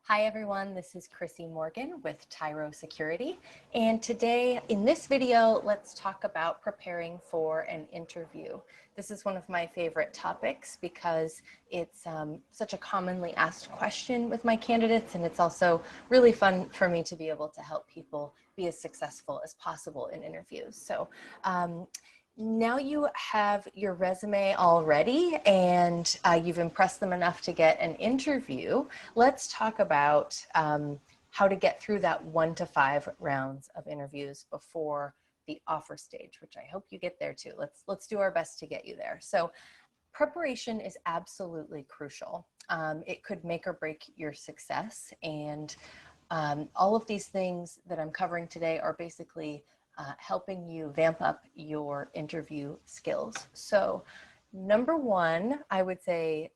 Hi everyone, this is Chrissy Morgan with Tyro Security, and today in this video let's talk about preparing for an interview. This is one of my favorite topics because it's such a commonly asked question with my candidates, and it's also really fun for me to be able to help people be as successful as possible in interviews. So now you have your resume already and you've impressed them enough to get an interview. Let's talk about how to get through that 1 to 5 rounds of interviews before the offer stage, which I hope you get there too. Let's do our best to get you there. So preparation is absolutely crucial. It could make or break your success, and all of these things that I'm covering today are basically helping you vamp up your interview skills. So number one, I would say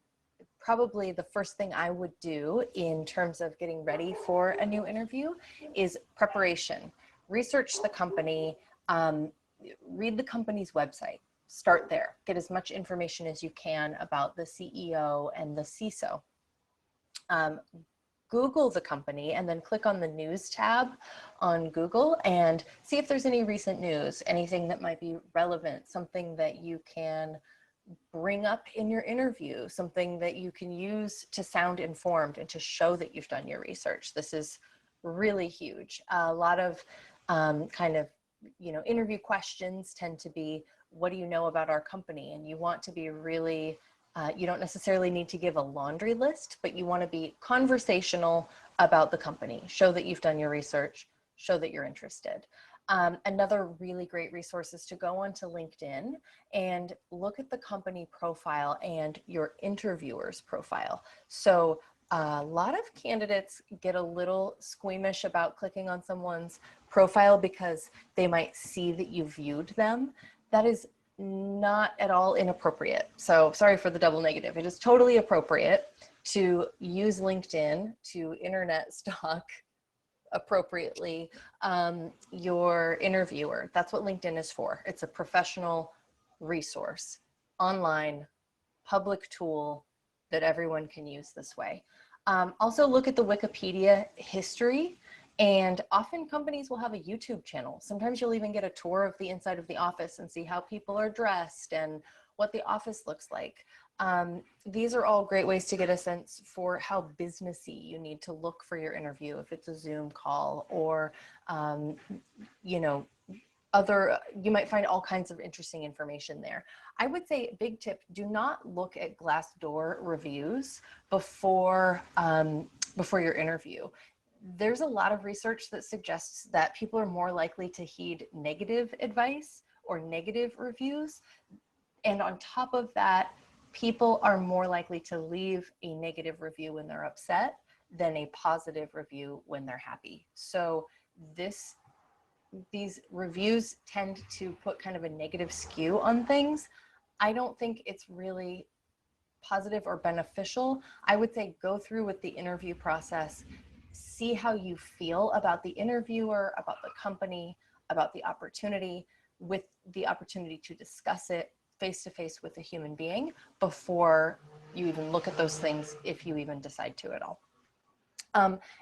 probably the first thing I would do in terms of getting ready for a new interview is preparation. Research the company, read the company's website, start there, get as much information as you can about the CEO and the CISO. Google the company and then click on the news tab on Google and see if there's any recent news, anything that might be relevant, something that you can bring up in your interview, something that you can use to sound informed and to show that you've done your research. This is really huge. A lot of interview questions tend to be, what do you know about our company? And you want to be really you don't necessarily need to give a laundry list, but you want to be conversational about the company. Show that you've done your research, show that you're interested. Another really great resource is to go onto LinkedIn and look at the company profile and your interviewer's profile. So a lot of candidates get a little squeamish about clicking on someone's profile because they might see that you viewed them. That is not at all inappropriate. So sorry for the double negative. It is totally appropriate to use LinkedIn to internet stalk appropriately your interviewer. That's what LinkedIn is for. It's a professional resource, online, public tool that everyone can use this way. Also look at the Wikipedia history. And often companies will have a YouTube channel. Sometimes you'll even get a tour of the inside of the office and see how people are dressed and what the office looks like. These are all great ways to get a sense for how businessy you need to look for your interview, if it's a Zoom call or, you might find all kinds of interesting information there. I would say, big tip, do not look at Glassdoor reviews before your interview. There's a lot of research that suggests that people are more likely to heed negative advice or negative reviews. And on top of that, people are more likely to leave a negative review when they're upset than a positive review when they're happy. So these reviews tend to put kind of a negative skew on things. I don't think it's really positive or beneficial. I would say go through with the interview process, see how you feel about the interviewer, about the company, about the opportunity, with the opportunity to discuss it face-to-face with a human being before you even look at those things, if you even decide to at all.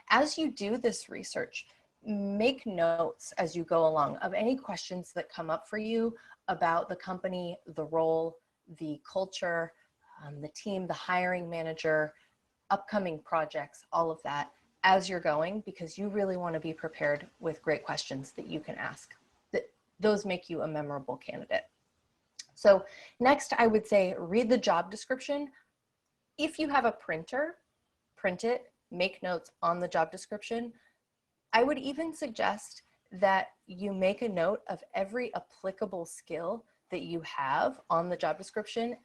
As you do this research, make notes as you go along of any questions that come up for you about the company, the role, the culture, the team, the hiring manager, upcoming projects, all of that as you're going, because you really want to be prepared with great questions that you can ask. Those make you a memorable candidate. So next, I would say read the job description. If you have a printer, print it, make notes on the job description. I would even suggest that you make a note of every applicable skill that you have on the job description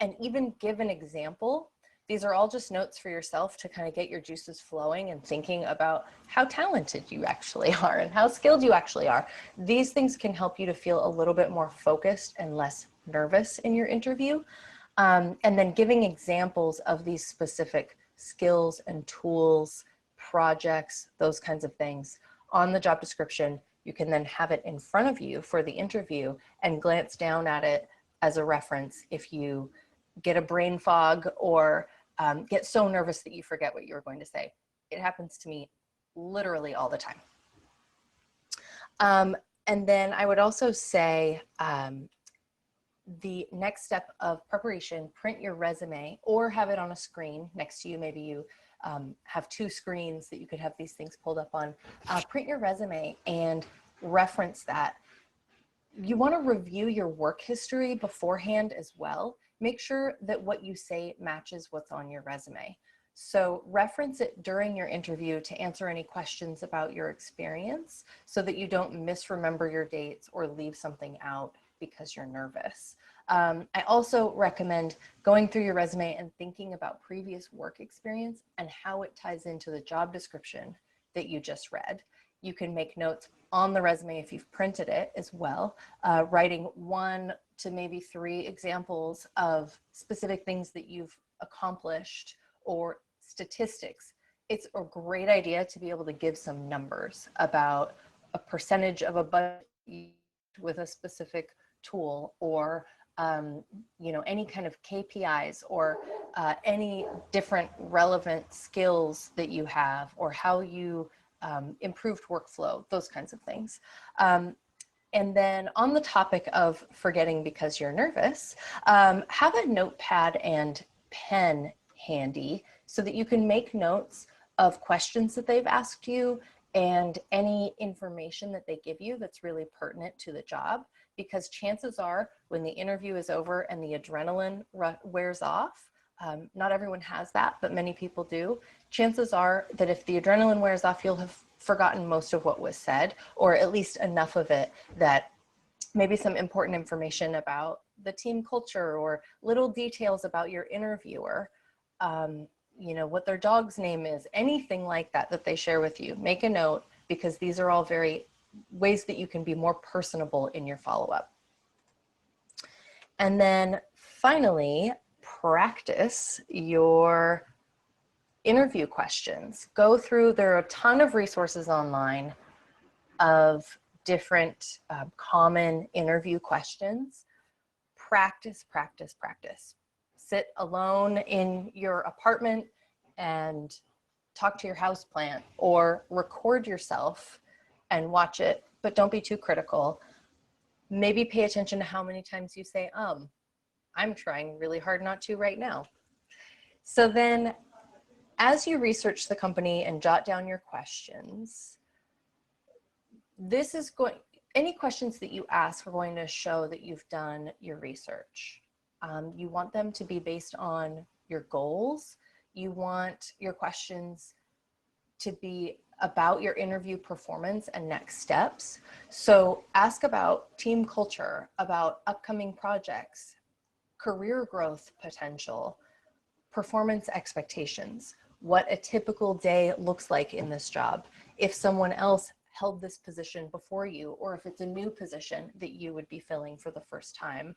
and even give an example. These are all just notes for yourself to kind of get your juices flowing and thinking about how talented you actually are and how skilled you actually are. These things can help you to feel a little bit more focused and less nervous in your interview. And then giving examples of these specific skills and tools, projects, those kinds of things on the job description. You can then have it in front of you for the interview and glance down at it as a reference if you get a brain fog or get so nervous that you forget what you were going to say. It happens to me literally all the time. And then I would also say the next step of preparation, print your resume or have it on a screen next to you. Maybe you have two screens that you could have these things pulled up on. Print your resume and reference that. You want to review your work history beforehand as well. Make sure that what you say matches what's on your resume. So reference it during your interview to answer any questions about your experience so that you don't misremember your dates or leave something out because you're nervous. I also recommend going through your resume and thinking about previous work experience and how it ties into the job description that you just read. You can make notes on the resume if you've printed it as well, writing 1 to maybe 3 examples of specific things that you've accomplished or statistics. It's a great idea to be able to give some numbers about a percentage of a budget with a specific tool, or you know, any kind of KPIs, or any different relevant skills that you have, or how you improved workflow, those kinds of things. And then on the topic of forgetting because you're nervous, have a notepad and pen handy so that you can make notes of questions that they've asked you and any information that they give you that's really pertinent to the job. Because chances are when the interview is over and the adrenaline wears off, not everyone has that, but many people do. Chances are that if the adrenaline wears off, you'll have forgotten most of what was said, or at least enough of it that maybe some important information about the team culture or little details about your interviewer, you know, what their dog's name is, anything like that that they share with you. Make a note, because these are all very ways that you can be more personable in your follow-up. And then finally, practice your interview questions. Go through, there are a ton of resources online of different common interview questions. Practice, practice, practice. Sit alone in your apartment and talk to your houseplant, or record yourself and watch it, but don't be too critical. Maybe pay attention to how many times you say, I'm trying really hard not to right now. So then as you research the company and jot down your questions, this is going, any questions that you ask are going to show that you've done your research. You want them to be based on your goals. You want your questions to be about your interview performance and next steps. So ask about team culture, about upcoming projects, career growth potential, performance expectations, what a typical day looks like in this job, if someone else held this position before you, or if it's a new position that you would be filling for the first time.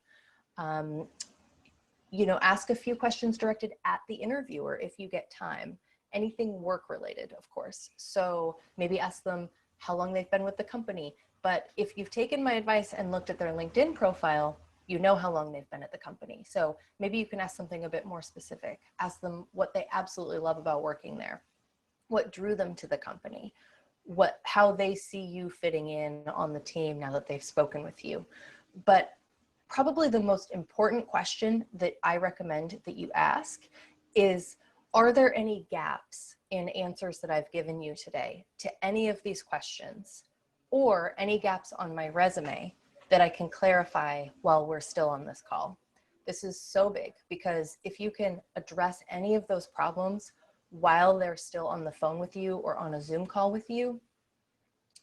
You know, ask a few questions directed at the interviewer if you get time. Anything work related, of course. So maybe ask them how long they've been with the company. But if you've taken my advice and looked at their LinkedIn profile, you know how long they've been at the company. So maybe you can ask something a bit more specific. Ask them what they absolutely love about working there, what drew them to the company, how they see you fitting in on the team now that they've spoken with you. But probably the most important question that I recommend that you ask is, are there any gaps in answers that I've given you today to any of these questions, or any gaps on my resume that I can clarify while we're still on this call? This is so big, because if you can address any of those problems while they're still on the phone with you or on a Zoom call with you,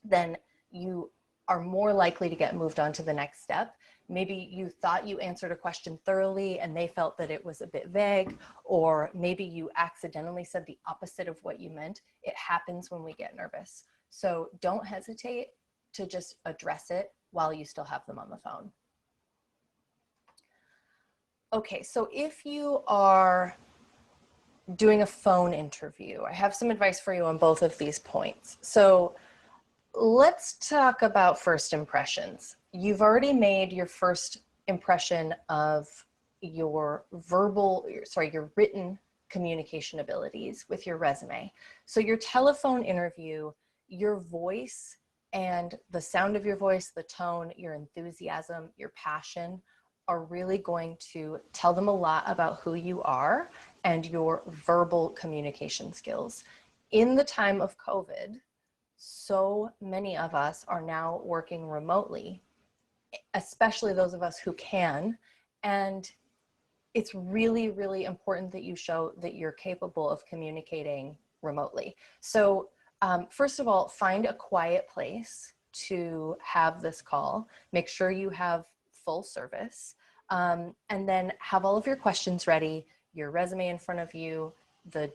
then you are more likely to get moved on to the next step. Maybe you thought you answered a question thoroughly and they felt that it was a bit vague, or maybe you accidentally said the opposite of what you meant. It happens when we get nervous. So don't hesitate to just address it while you still have them on the phone. Okay, so if you are doing a phone interview, I have some advice for you on both of these points. So let's talk about first impressions. You've already made your first impression of your written communication abilities with your resume. So your telephone interview, your voice and the sound of your voice, the tone, your enthusiasm, your passion are really going to tell them a lot about who you are and your verbal communication skills. In the time of COVID, so many of us are now working remotely, especially those of us who can. And it's really, really important that you show that you're capable of communicating remotely. So first of all, find a quiet place to have this call. Make sure you have full service, and then have all of your questions ready, your resume in front of you, the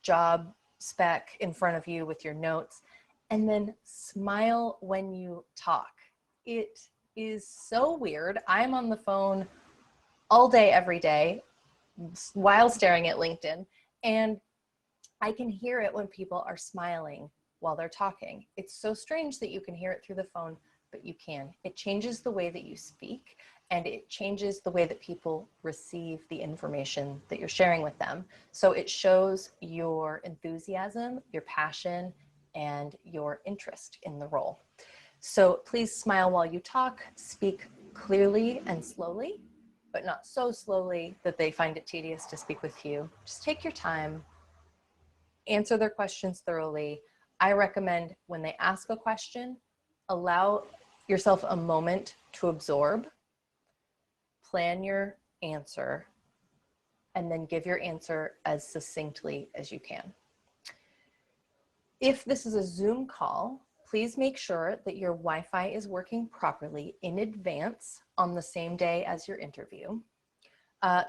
job spec in front of you with your notes, and then smile when you talk. It is so weird. I'm on the phone all day, every day, while staring at LinkedIn, and I can hear it when people are smiling while they're talking. It's so strange that you can hear it through the phone, but you can. It changes the way that you speak, and it changes the way that people receive the information that you're sharing with them. So it shows your enthusiasm, your passion, and your interest in the role. So please smile while you talk, speak clearly and slowly, but not so slowly that they find it tedious to speak with you. Just take your time, answer their questions thoroughly. I recommend when they ask a question, allow yourself a moment to absorb, plan your answer, and then give your answer as succinctly as you can. If this is a Zoom call, please make sure that your Wi-Fi is working properly in advance on the same day as your interview.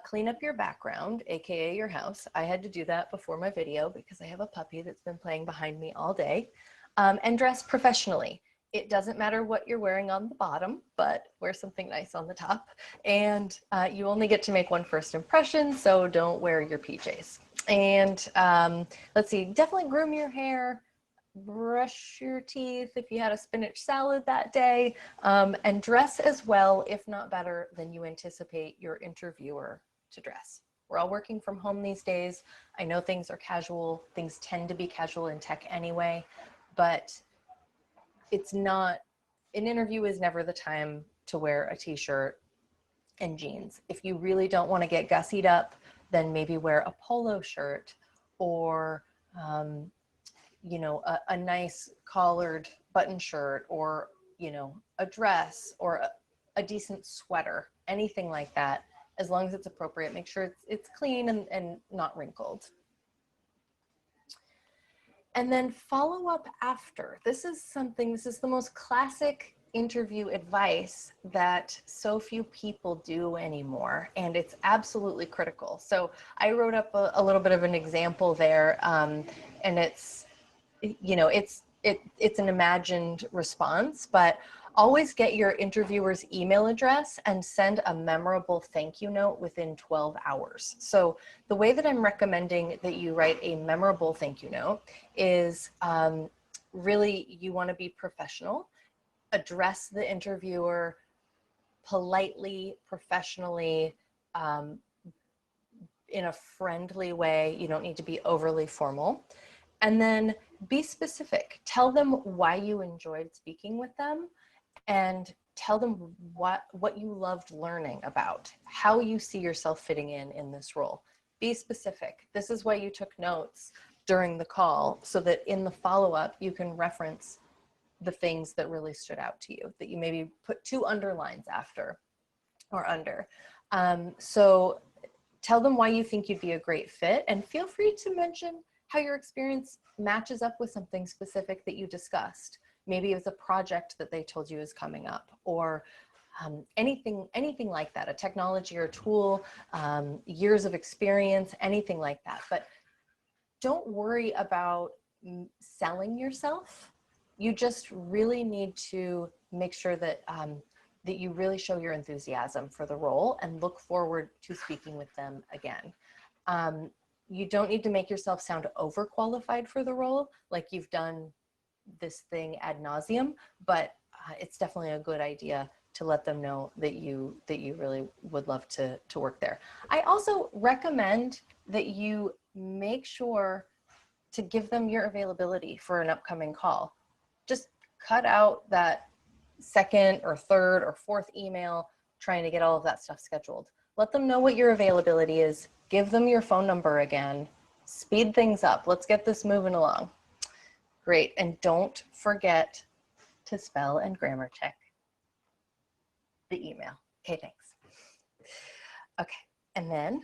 Clean up your background, AKA your house. I had to do that before my video because I have a puppy that's been playing behind me all day. And dress professionally. It doesn't matter what you're wearing on the bottom, but wear something nice on the top. And you only get to make one first impression, so don't wear your PJs. And let's see, definitely groom your hair, brush your teeth if you had a spinach salad that day, and dress as well, if not better, than you anticipate your interviewer to dress. We're all working from home these days. I know things are casual. Things tend to be casual in tech anyway, but it's not, an interview is never the time to wear a t-shirt and jeans. If you really don't want to get gussied up, then maybe wear a polo shirt or you know, a nice collared button shirt, or, you know, a dress, or a decent sweater, anything like that, as long as it's appropriate. Make sure it's clean and not wrinkled. And then follow up after. This is the most classic interview advice that so few people do anymore, and it's absolutely critical. So I wrote up a little bit of an example there, and it's, you know, it's an imagined response, but always get your interviewer's email address and send a memorable thank you note within 12 hours. So the way that I'm recommending that you write a memorable thank you note is really, you want to be professional, address the interviewer politely, professionally, in a friendly way. You don't need to be overly formal. And then be specific. Tell them why you enjoyed speaking with them, and tell them what you loved learning about, how you see yourself fitting in this role. Be specific. This is why you took notes during the call, so that in the follow-up you can reference the things that really stood out to you, that you maybe put 2 underlines after or under. So tell them why you think you'd be a great fit, and feel free to mention how your experience matches up with something specific that you discussed. Maybe it was a project that they told you is coming up, or anything like that, a technology or tool, years of experience, anything like that. But don't worry about selling yourself. You just really need to make sure that that you really show your enthusiasm for the role and look forward to speaking with them again. You don't need to make yourself sound overqualified for the role, like you've done this thing ad nauseum, but it's definitely a good idea to let them know that you really would love to work there. I also recommend that you make sure to give them your availability for an upcoming call. Just cut out that second or third or fourth email trying to get all of that stuff scheduled. Let them know what your availability is. Give them your phone number again. Speed things up. Let's get this moving along. Great. And don't forget to spell and grammar check the email. Okay, thanks. Okay, and then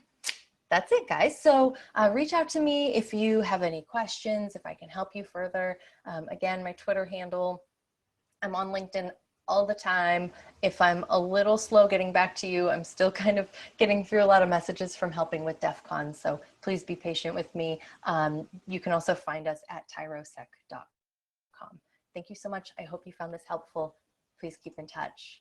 that's it, guys. So reach out to me if you have any questions, if I can help you further. Again, my Twitter handle, I'm on LinkedIn all the time. If I'm a little slow getting back to you, I'm still kind of getting through a lot of messages from helping with DEF CON, so please be patient with me. You can also find us at tyrosec.com. Thank you so much. I hope you found this helpful. Please keep in touch.